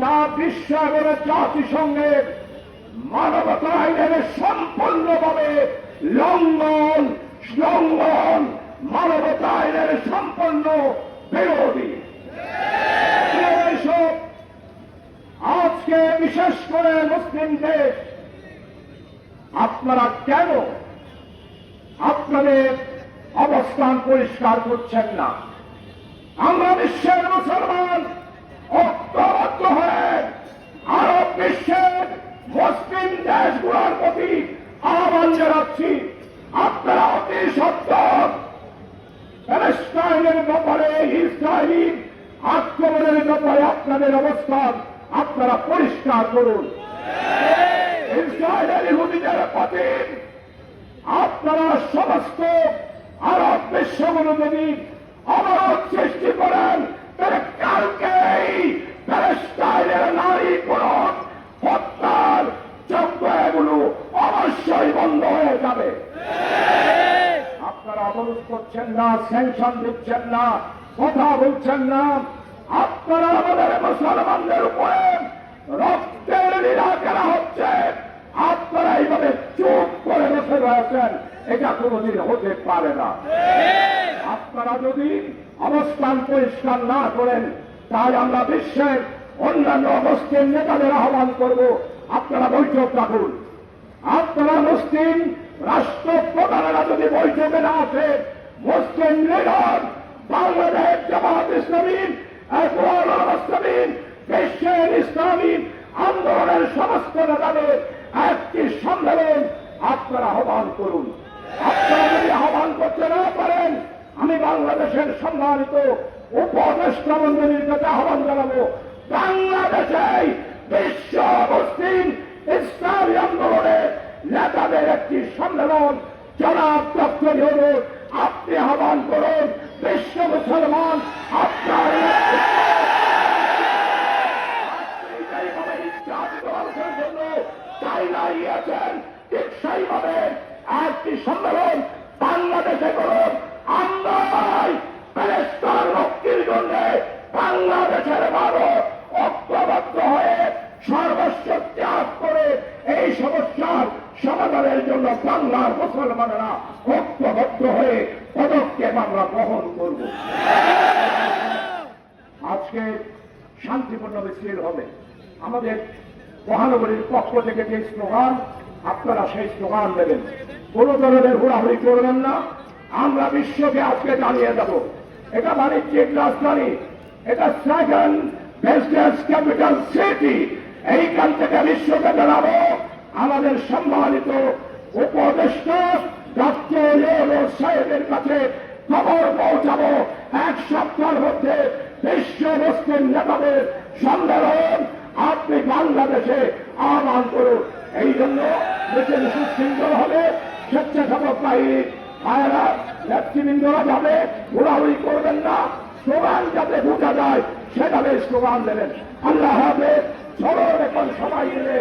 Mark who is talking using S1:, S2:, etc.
S1: তা বিশ্ব এবং জাতিসংঘের মানবতা আইনের সম্পূর্ণভাবে লঙ্ঘন মানবতা আইনের সম্পূর্ণ বিরোধী। আজকে বিশেষ করে মুসলিম দেশ, আপনারা কেন আপনাদের অবস্থান পরিষ্কার করছেন না? আমরা বিশ্বের মুসলমান ঐক্যবদ্ধ হয়ে আরব বিশ্বের মুসলিম দেশগুলোর প্রতি আহ্বান জানাচ্ছি, আপনারা অতি সত্ত্বর প্যালেস্টাইনের ব্যাপারে ইসরায়েলি আক্রমণের ব্যাপারে আপনাদের অবস্থান আপনারা পরিষ্কার করুন। ইসরায়েলের ইহুদিদের প্রতি আপনারা সমস্ত আরব বিশ্বগুলো যদি অবরোধ সৃষ্টি করেন, তাহলে কালকেই প্যালেস্টাইনের নারী পুরুষ হত্যার চক্রগুলো অবশ্যই বন্ধ হয়ে যাবে। আপনারা অবরোধ করছেন না, স্যাংশন দিচ্ছেন না, কথা বলছেন না। আপনারা আমাদের মুসলমানদের উপরে রক্তের লীলা খেলা হচ্ছে, আপনারা এইভাবে চুপ করে বসে রয়েছেন, এটা কোনদিন হতে পারে না। আপনারা যদি অবস্থান পরিষ্কার না করেন, তাই আমরা বিশ্বের অন্যান্য মুসলিম নেতাদের আহ্বান করব, আপনারা বৈঠক রাখুন। আপনারা মুসলিম রাষ্ট্রপ্রধানেরা যদি বৈঠকে না আসে, মুসলিম লিডার বাংলাদেশ জামাত ইসলামী বিশ্বের ইসলামী আন্দোলনের সমস্ত নেতাদের একটি সম্মেলন আপনারা আহ্বান করুন। আপনারা যদি আহ্বান করতে না পারেন, আমি বাংলাদেশের সম্মানিত উপদেষ্টা মন্ডলীর কাছে আহ্বান জানাবো, বাংলাদেশে বিশ্ব মুসলিম ইসলামী আন্দোলনের নেতাদের একটি সম্মেলন জনাব ডক্টর ইউনূস আপনি আহ্বান করুন। বিশ্ব মুসলমান আপনার জন্য চাইনাইয়াছেন, ঠিক সেইভাবে একটি সম্মেলন বাংলাদেশে করুন। আমরা প্যালেস্টাইন মুক্তির জন্য বাংলাদেশের মানুষ ঐক্যবদ্ধ হয়ে সর্বস্ব ত্যাগ করে এই সমস্যার সমাধানের জন্য বাংলার মুসলমানেরা ঐক্যবদ্ধ হয়ে পদক্ষেপ আমরা গ্রহণ করব। আজকে শান্তিপূর্ণ মিছিল হবে। আমাদের মহানগরীর পক্ষ থেকে যে স্লোগান, আপনারা সেই স্লোগান দেবেন, কোন ধরনের হুড়াহুড়ি করবেন না। আমরা বিশ্বকে আজকে জানিয়ে দেব, এটা বাণিজ্যিক রাজধানী, এটা সেকেন্ড বিজনেস ক্যাপিটাল সিটি। এইখান থেকে বিশ্বকে জানাবো, আমাদের সম্মানিত উপদেষ্টা ডক্টর ইউনূস সাহেবের কাছে খবর পৌঁছাবো, এক সপ্তাহের মধ্যে বিশ্ব মুসলিম নেতাদের সম্মেলন আপনি বাংলাদেশে আহ্বান করুন। এই জন্য দেশের সুশৃঙ্খল হবে, স্বেচ্ছাসেবক বাহিনী ভাইয়েরা নেতৃবৃন্দরা যাবে, ঘোরাঘুরি করবেন না, স্লোগান যাতে বোঝা যায় সেভাবে স্লোগান দেবেন। আল্লাহ হাফেজ। চলো এখন সবাই মিলে